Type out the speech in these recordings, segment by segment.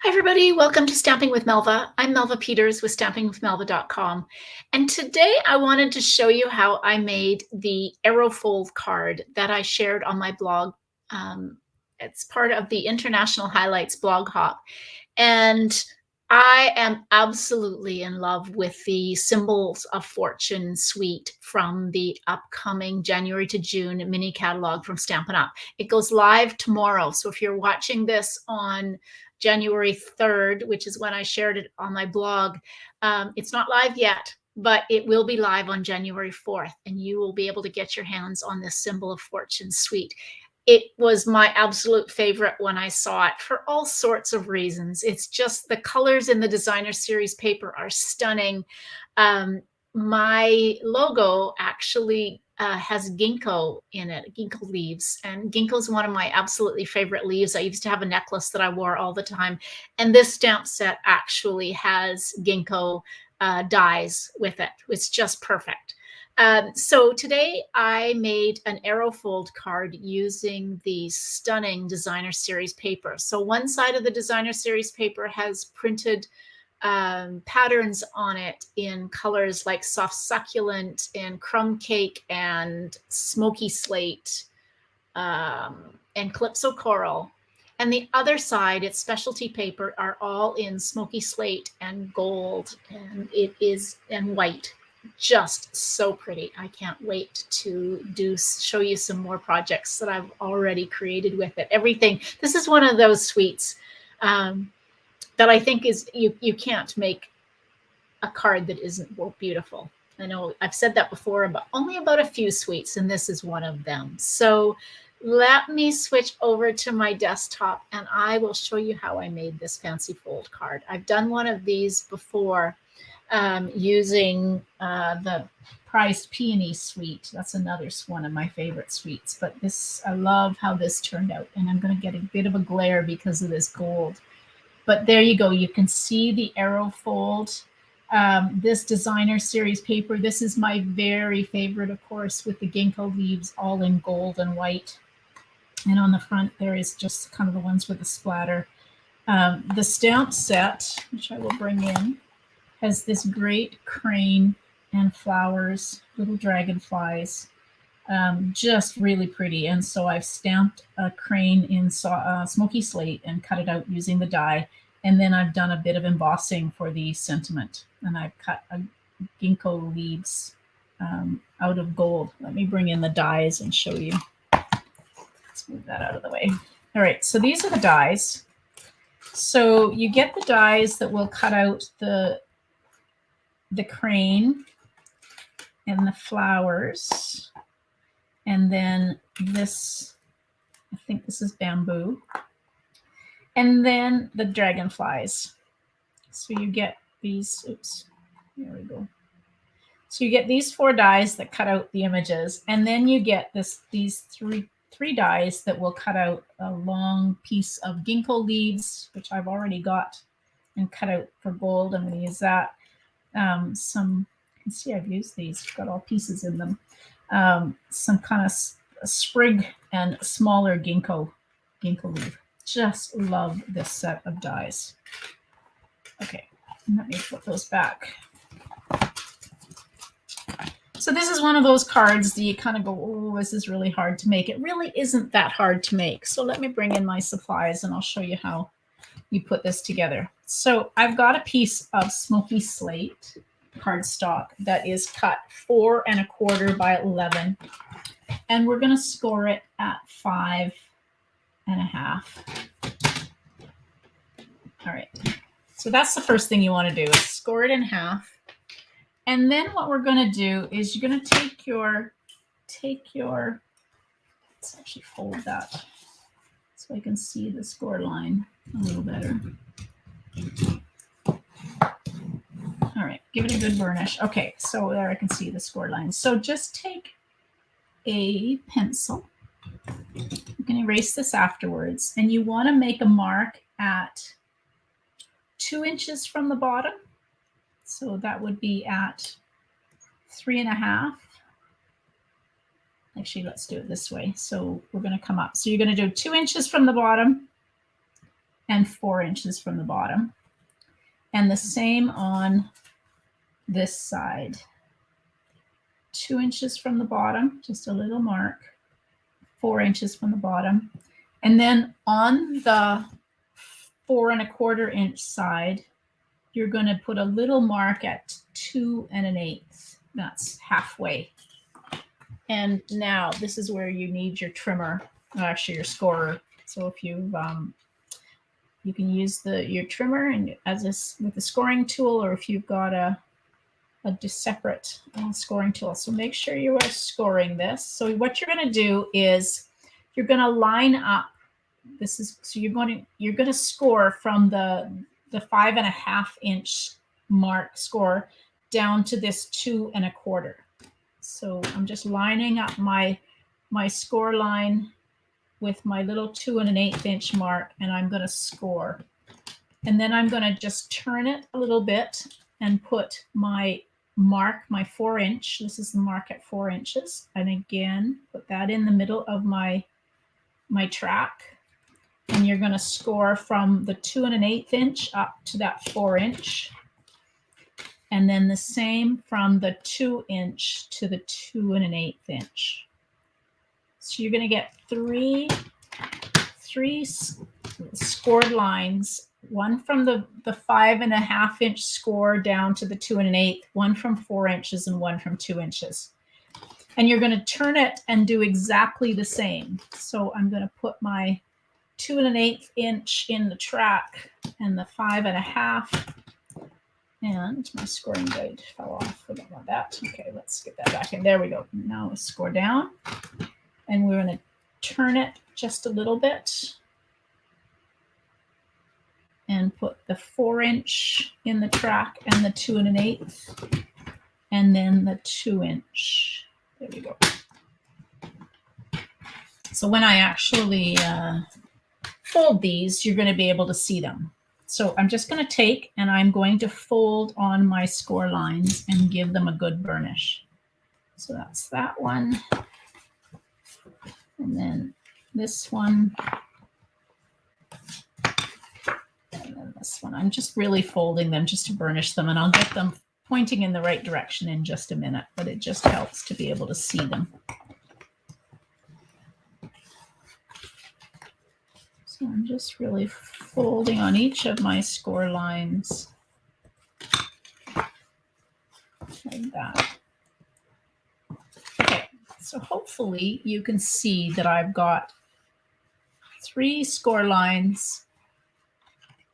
Hi, everybody. Welcome to Stamping with Melva. I'm Melva Peters with stampingwithmelva.com. And today I wanted to show you how I made the Arrowfold card that I shared on my blog. It's part of the International Highlights blog hop. And I am absolutely in love with the Symbols of Fortune suite from the upcoming January to June mini catalog from Stampin' Up. It goes live tomorrow. So if you're watching this on January 3rd, which is when I shared it on my blog, it's not live yet, but it will be live on January 4th, and you will be able to get your hands on this Symbol of Fortune suite. It was my absolute favorite when I saw it for all sorts of reasons. It's just the colors in the designer series paper are stunning. My logo actually has ginkgo in it, ginkgo leaves. And ginkgo is one of my absolutely favorite leaves. I used to have a necklace that I wore all the time. And this stamp set actually has ginkgo dies with it. It's just perfect. So today I made an Arrowfold card using the stunning designer series paper. So one side of the designer series paper has printed patterns on it in colors like soft succulent and crumb cake and smoky slate and calypso coral. And the other side, its specialty paper, are all in smoky slate and gold, and it is and white. Just so pretty. I can't wait to show you some more projects that I've already created with it. Everything. This is one of those suites that I think is you can't make a card that isn't beautiful. I know I've said that before, but only about a few suites, and this is one of them. So let me switch over to my desktop and I will show you how I made this fancy fold card. I've done one of these before using the prized peony suite. That's another one of my favorite suites, but this, I love how this turned out, and I'm going to get a bit of a glare because of this gold. But there you go. You can see the Arrowfold. This designer series paper, this is my very favorite, of course, with the ginkgo leaves all in gold and white. And on the front, there is just kind of the ones with the splatter. The stamp set, which I will bring in, has this great crane and flowers, little dragonflies, just really pretty. And so I've stamped a crane in smoky slate and cut it out using the die. And then I've done a bit of embossing for the sentiment. And I've cut a ginkgo leaves out of gold. Let me bring in the dies and show you. Let's move that out of the way. All right, so these are the dies. So you get the dies that will cut out the crane and the flowers. And then this, I think this is bamboo. And then the dragonflies. So you get these, oops, there we go. So you get these 4 dies that cut out the images, and then you get these three dies that will cut out a long piece of ginkgo leaves, which I've already got and cut out for gold. I'm going to use that. You can see I've used these, got all pieces in them. Some kind of sprig and smaller ginkgo leaf. Just love this set of dies. Okay, let me put those back. So this is one of those cards that you kind of go, oh, this is really hard to make. It really isn't that hard to make. So let me bring in my supplies and I'll show you how you put this together. So I've got a piece of smoky slate cardstock that is cut 4 1/4 by 11. And we're going to score it at 5 1/2. All right. So that's the first thing you want to do is score it in half. And then what we're going to do is you're going to take your, let's actually fold that so I can see the score line a little better. All right, give it a good burnish. Okay, so there I can see the score line. So just take a pencil. You can erase this afterwards, and you want to make a mark at 2 inches from the bottom. So that would be at 3 1/2. Actually, let's do it this way. So we're going to come up. So you're going to do 2 inches from the bottom and 4 inches from the bottom. And the same on this side. 2 inches from the bottom, just a little mark, 4 inches from the bottom. And then on the 4 1/4 inch side, you're going to put a little mark at 2 1/8. That's halfway. And now this is where you need your trimmer, actually your scorer. So if you can use your trimmer and with the scoring tool, or if you've got a separate scoring tool. So make sure you are scoring this. So what you're going to do is you're going to line up. You're going to score from the 5 1/2 inch mark score down to this 2 1/4. So I'm just lining up my score line with my little 2 1/8 inch mark, and I'm going to score. And then I'm going to just turn it a little bit and put my mark, my 4 inch. This is the mark at 4 inches. And again, put that in the middle of my track. And you're going to score from the 2 1/8 inch up to that 4 inch. And then the same from the 2 inch to the 2 1/8 inch. So you're going to get three scored lines, one from the 5 1/2 inch score down to the 2 1/8, one from 4 inches and one from 2 inches. And you're going to turn it and do exactly the same. So I'm going to put my 2 1/8 inch in the track and the 5 1/2. And my scoring guide fell off. Forgot about that. Okay, let's get that back in. There we go. Now we score down. And we're going to turn it just a little bit and put the 4 inch in the track and the 2 1/8, and then the 2 inch. There we go. So when I actually fold these, you're going to be able to see them. So I'm just going to take and I'm going to fold on my score lines and give them a good burnish. So that's that one. And then this one. And then this one. I'm just really folding them just to burnish them, and I'll get them pointing in the right direction in just a minute, but it just helps to be able to see them. So I'm just really folding on each of my score lines like that. Okay, so hopefully you can see that I've got 3 score lines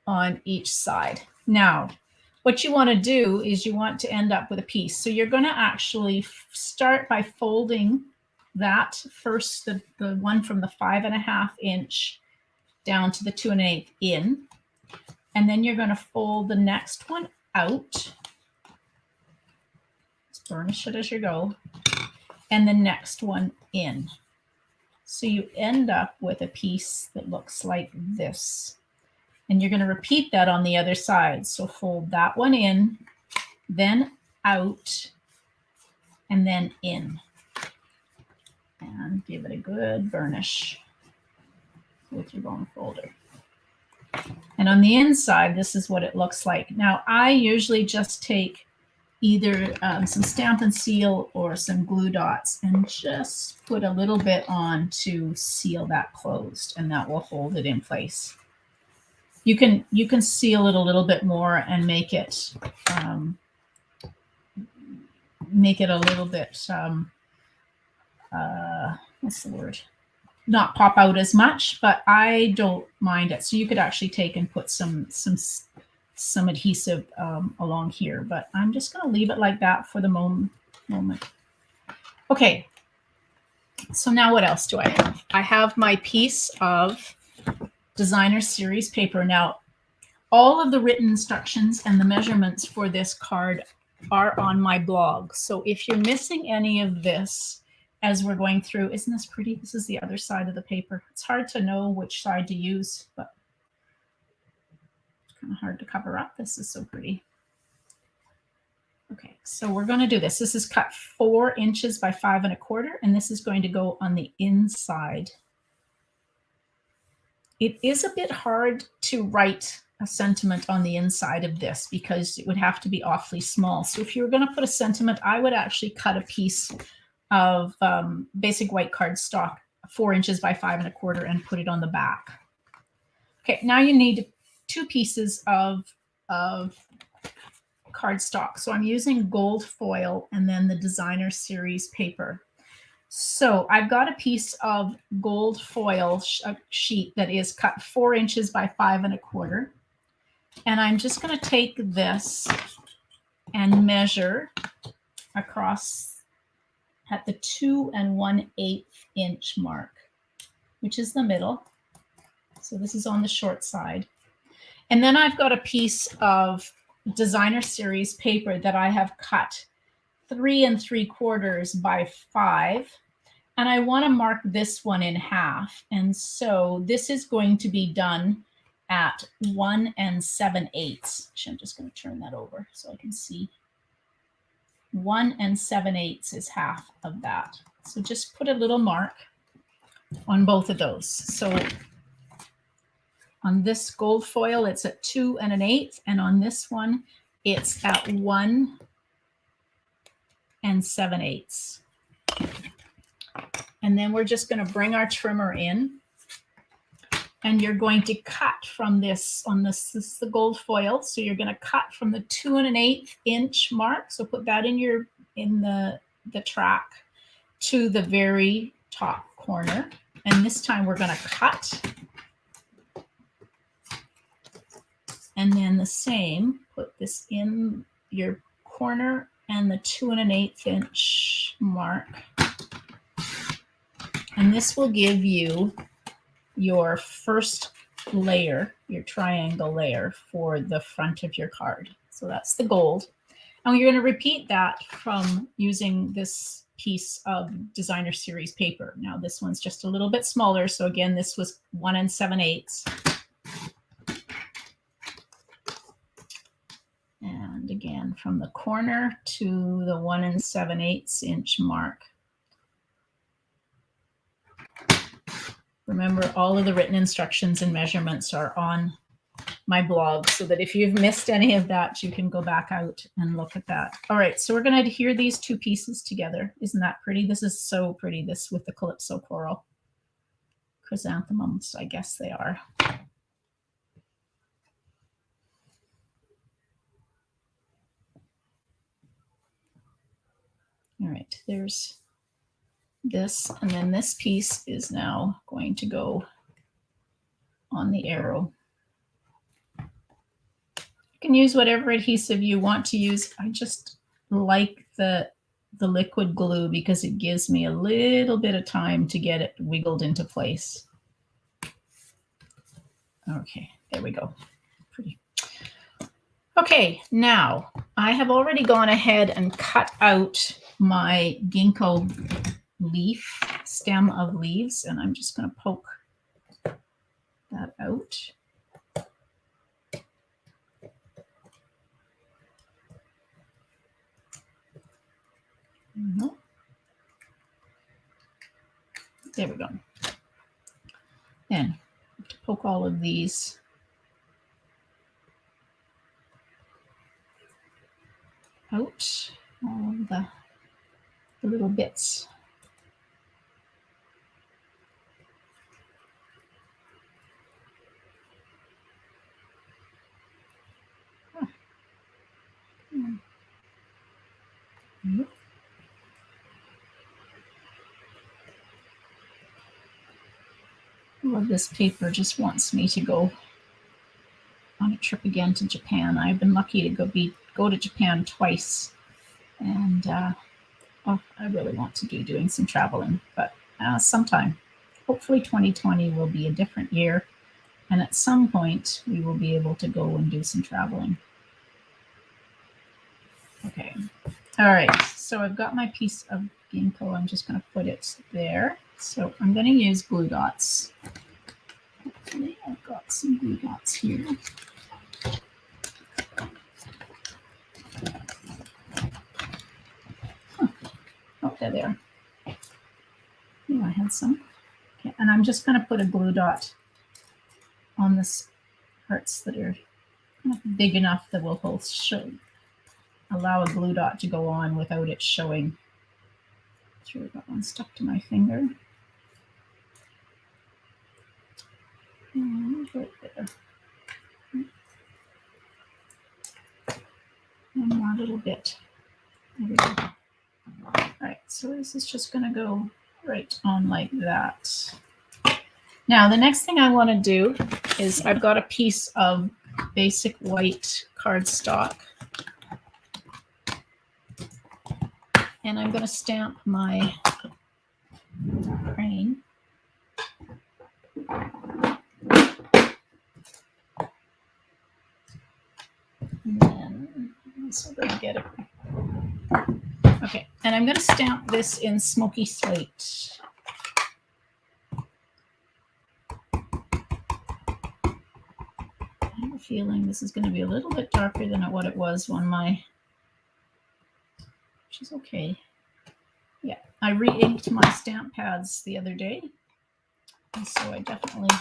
on each side. Now, what you want to do is you want to end up with a piece. So you're going to actually start by folding that first, the one from the 5 1/2 inch down to the 2 1/8 in, and then you're going to fold the next one out. Just burnish it as you go, and the next one in. So you end up with a piece that looks like this. And you're going to repeat that on the other side. So fold that one in, then out, and then in. And give it a good burnish with your bone folder. And on the inside, this is what it looks like. Now, I usually just take either some Stampin' Seal or some glue dots and just put a little bit on to seal that closed, and that will hold it in place. You can seal it a little bit more and make it a little bit what's the word? Not pop out as much, but I don't mind it. So you could actually take and put some adhesive along here, but I'm just going to leave it like that for the moment. Okay. So now what else do I have? I have my piece of designer series paper. Now, all of the written instructions and the measurements for this card are on my blog. So if you're missing any of this as we're going through, isn't this pretty? This is the other side of the paper. It's hard to know which side to use, but it's kind of hard to cover up. This is so pretty. Okay, so we're going to do this. This is cut 4 inches by 5 1/4, and this is going to go on the inside It is a bit hard to write a sentiment on the inside of this because it would have to be awfully small. So if you were going to put a sentiment, I would actually cut a piece of basic white cardstock, 4 inches by 5 1/4, and put it on the back. Okay, now you need 2 pieces of cardstock. So I'm using gold foil and then the designer series paper. So I've got a piece of gold foil sheet that is cut 4 inches by 5 1/4. And I'm just going to take this and measure across at the 2 1/8 inch mark, which is the middle. So this is on the short side. And then I've got a piece of designer series paper that I have cut 3 3/4 by 5. And I want to mark this one in half. And so this is going to be done at 1 7/8. Actually, I'm just going to turn that over so I can see. 1 7/8 is half of that. So just put a little mark on both of those. So on this gold foil, it's at 2 1/8, and on this one, it's at 1 7/8. And then we're just going to bring our trimmer in, and you're going to cut from this, this is the gold foil, so you're going to cut from the 2 1/8 inch mark, so put that in the track, to the very top corner. And this time we're going to cut, and then the same, put this in your corner and the 2 1/8 inch mark. And this will give you your first layer, your triangle layer for the front of your card. So that's the gold. And you're going to repeat that from using this piece of designer series paper. Now this one's just a little bit smaller. So again, this was 1 7/8. And again, from the corner to the 1 7/8 inch mark. Remember, all of the written instructions and measurements are on my blog, so that if you've missed any of that, you can go back out and look at that. All right, so we're going to adhere these 2 pieces together. Isn't that pretty? This is so pretty, this with the Calypso coral. Chrysanthemums, I guess they are. All right, there's this, and then this piece is now going to go on the arrow. You can use whatever adhesive you want to use. I just like the liquid glue because it gives me a little bit of time to get it wiggled into place. Okay, there we go. Pretty. Okay, now I have already gone ahead and cut out my ginkgo leaf, stem of leaves, and I'm just going to poke that out. There we go. Then to poke all of these out, all of the little bits. Well, this paper just wants me to go on a trip again to Japan. I've been lucky to go to Japan twice, and I really want to be doing some traveling, but sometime. Hopefully 2020 will be a different year, and at some point we will be able to go and do some traveling. Okay, all right, so I've got my piece of ginkgo. I'm just going to put it there. So I'm going to use glue dots. Hopefully I've got some glue dots here. Oh, they're there. Yeah, I had some. Okay, and I'm just going to put a glue dot on the parts that are big enough that will allow a glue dot to go on without it showing through. That one stuck to my finger. And right there. One more little bit. There we go. All right, so this is just going to go right on like that. Now, the next thing I want to do is I've got a piece of basic white cardstock. And I'm going to stamp my crane. And then I'm also going to get it. Okay, and I'm going to stamp this in smoky slate. I have a feeling this is going to be a little bit darker than what it was when which is okay. Yeah, I re-inked my stamp pads the other day, and so I definitely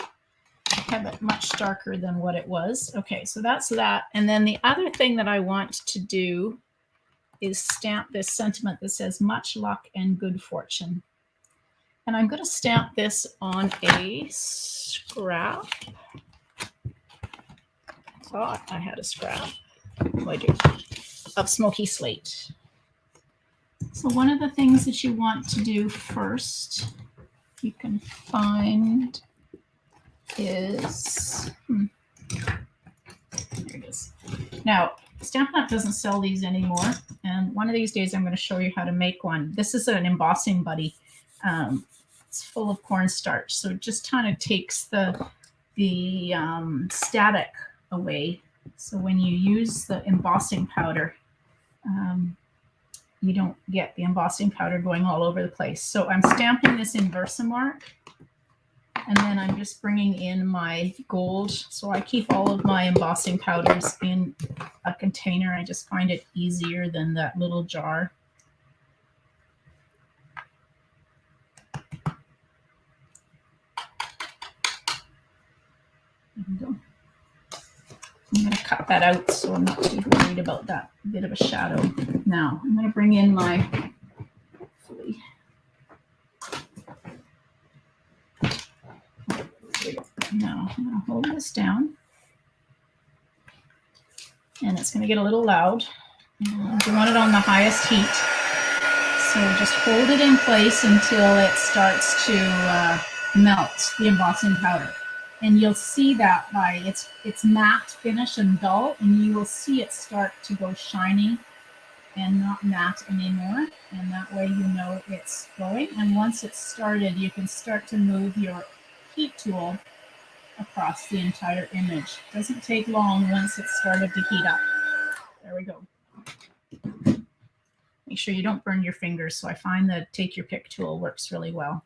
have it much darker than what it was. Okay, so that's that. And then the other thing that I want to do is stamp this sentiment that says much luck and good fortune. And I'm going to stamp this on a scrap. I thought I had a scrap. Oh, I do. Of smoky slate. So one of the things that you want to do first, you can find, is, there it is. Now, Stampin' Up! Doesn't sell these anymore, and one of these days I'm going to show you how to make one. This is an embossing buddy. It's full of cornstarch, so it just kind of takes the static away. So when you use the embossing powder, you don't get the embossing powder going all over the place. So I'm stamping this in Versamark, and then I'm just bringing in my gold. So I keep all of my embossing powders in a container. I just find it easier than that little jar. There we go. I'm going to cut that out so I'm not too worried about that bit of a shadow. Now I'm going to bring in my, hopefully, now I'm going to hold this down, and it's going to get a little loud. And you want it on the highest heat. So just hold it in place until it starts to melt the embossing powder. And you'll see that by its matte finish and dull, and you will see it start to go shiny and not matte anymore. And that way you know it's going. And once it's started, you can start to move your heat tool across the entire image. It doesn't take long once it's started to heat up. There we go. Make sure you don't burn your fingers. So I find that take your pick tool works really well.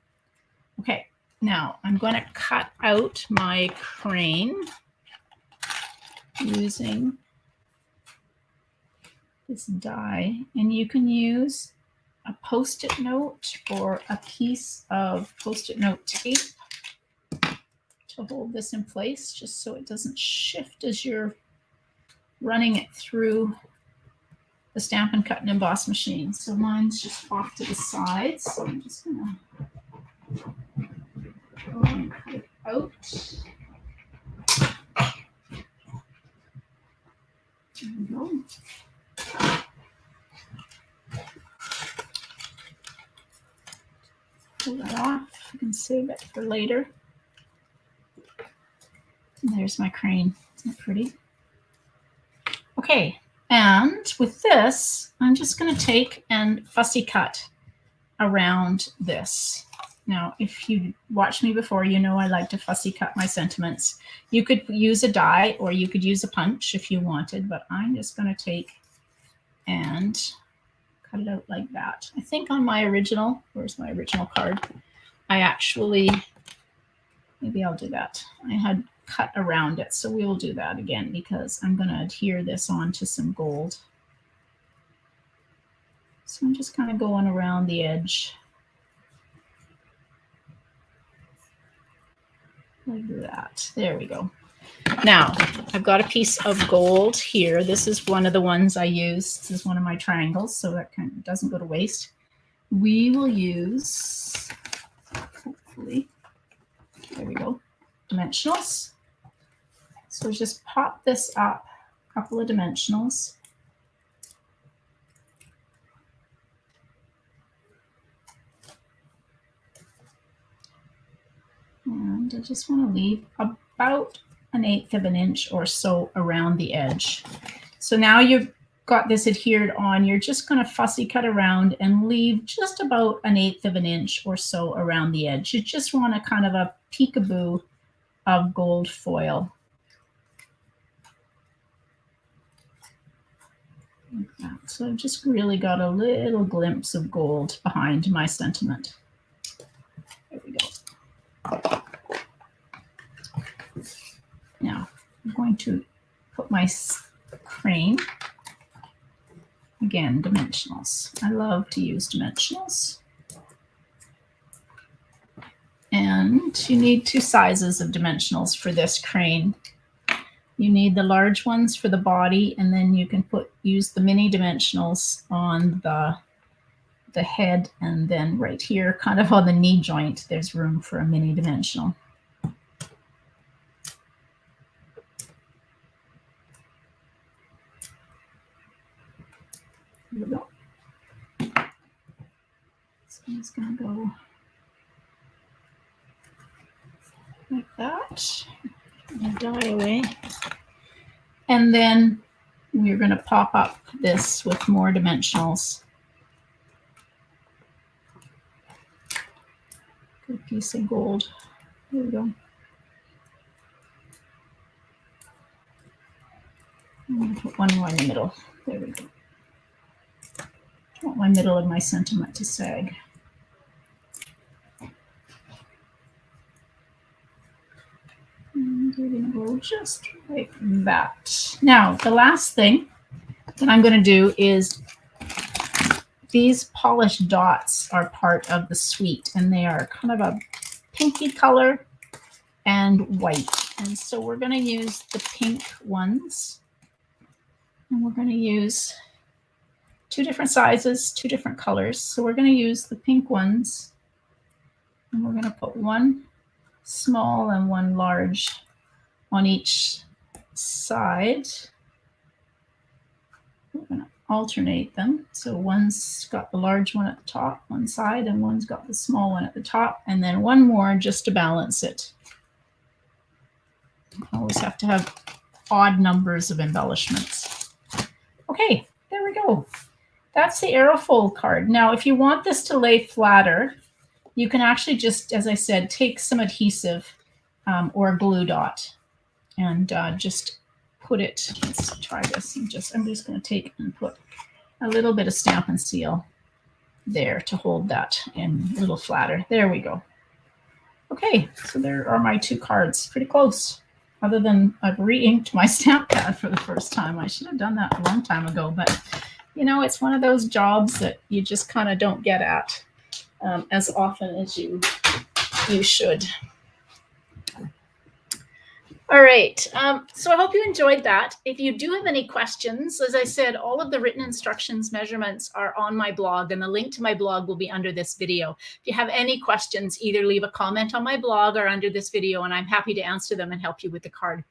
Okay. Now I'm going to cut out my crane using this die, and you can use a Post-it note or a piece of Post-it note tape to hold this in place, just so it doesn't shift as you're running it through the Stampin' Cut and Emboss machine. So mine's just off to the side, so I'm just going to go and cut it out. There we go. Pull that off. You can save it for later. And there's my crane. Isn't it pretty? Okay, and with this, I'm just going to take and fussy cut around this. Now, if you watched me before, you know I like to fussy cut my sentiments. You could use a die or you could use a punch if you wanted, but I'm just going to take and cut it out like that. I think on my original, where's my original card? I actually, maybe I'll do that. I had cut around it, so we will do that again because I'm going to adhere this onto some gold. So I'm just kind of going around the edge. Like that. There we go. Now, I've got a piece of gold here. This is one of the ones I use. This is one of my triangles, so that kind of doesn't go to waste. We will use, hopefully, there we go, dimensionals. So just pop this up, a couple of dimensionals. And I just want to leave about 1/8 of an inch or so around the edge. So now you've got this adhered on, you're just going to fussy cut around and leave just about 1/8 of an inch or so around the edge. You just want a kind of a peekaboo of gold foil. Like that. So I've just really got a little glimpse of gold behind my sentiment. There we go. Now I'm going to put my crane, again, dimensionals. I love to use dimensionals. And you need 2 sizes of dimensionals for this crane. You need the large ones for the body, and then you can use the mini dimensionals on the head, and then right here, kind of on the knee joint, there's room for a mini dimensional. Here we go. So I'm just going to go like that. And die away. And then we're going to pop up this with more dimensionals. Good piece of gold. There we go. I'm going to put one more in the middle. There we go. I want my middle of my sentiment to sag. And we're going to go just like that. Now, the last thing that I'm going to do is these polished dots are part of the suite, and they are kind of a pinky color and white. And so we're going to use the pink ones. And we're going to use 2 different sizes, 2 different colors. So we're going to use the pink ones, and we're going to put one small and one large on each side. We're going to alternate them. So one's got the large one at the top, one side, and one's got the small one at the top, and then one more just to balance it. You always have to have odd numbers of embellishments. Okay, there we go. That's the Arrowfold card. Now, if you want this to lay flatter, you can actually just, as I said, take some adhesive or a glue dot and just put it, let's try this. I'm just going to take and put a little bit of Stampin' Seal there to hold that in a little flatter. There we go. Okay, so there are my 2 cards. Pretty close. Other than I've re-inked my stamp pad for the first time. I should have done that a long time ago, but you know, it's one of those jobs that you just kind of don't get at as often as you should. All right, so I hope you enjoyed that. If you do have any questions, as I said, all of the written instructions, measurements are on my blog, and the link to my blog will be under this video. If you have any questions, either leave a comment on my blog or under this video, and I'm happy to answer them and help you with the card.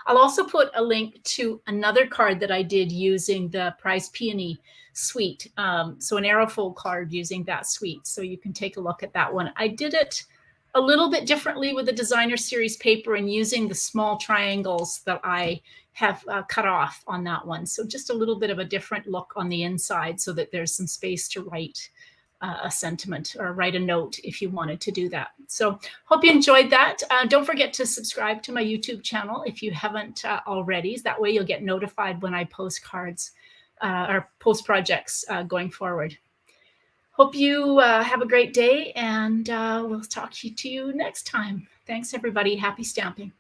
I'll also put a link to another card that I did using the Prize Peony suite. So an Arrowfold card using that suite. So you can take a look at that one. I did it a little bit differently with the designer series paper and using the small triangles that I have cut off on that one. So just a little bit of a different look on the inside so that there's some space to write a sentiment or write a note if you wanted to do that. So hope you enjoyed that. Don't forget to subscribe to my YouTube channel if you haven't already. That way you'll get notified when I post cards or post projects going forward. Hope you have a great day, and we'll talk to you next time. Thanks, everybody. Happy stamping.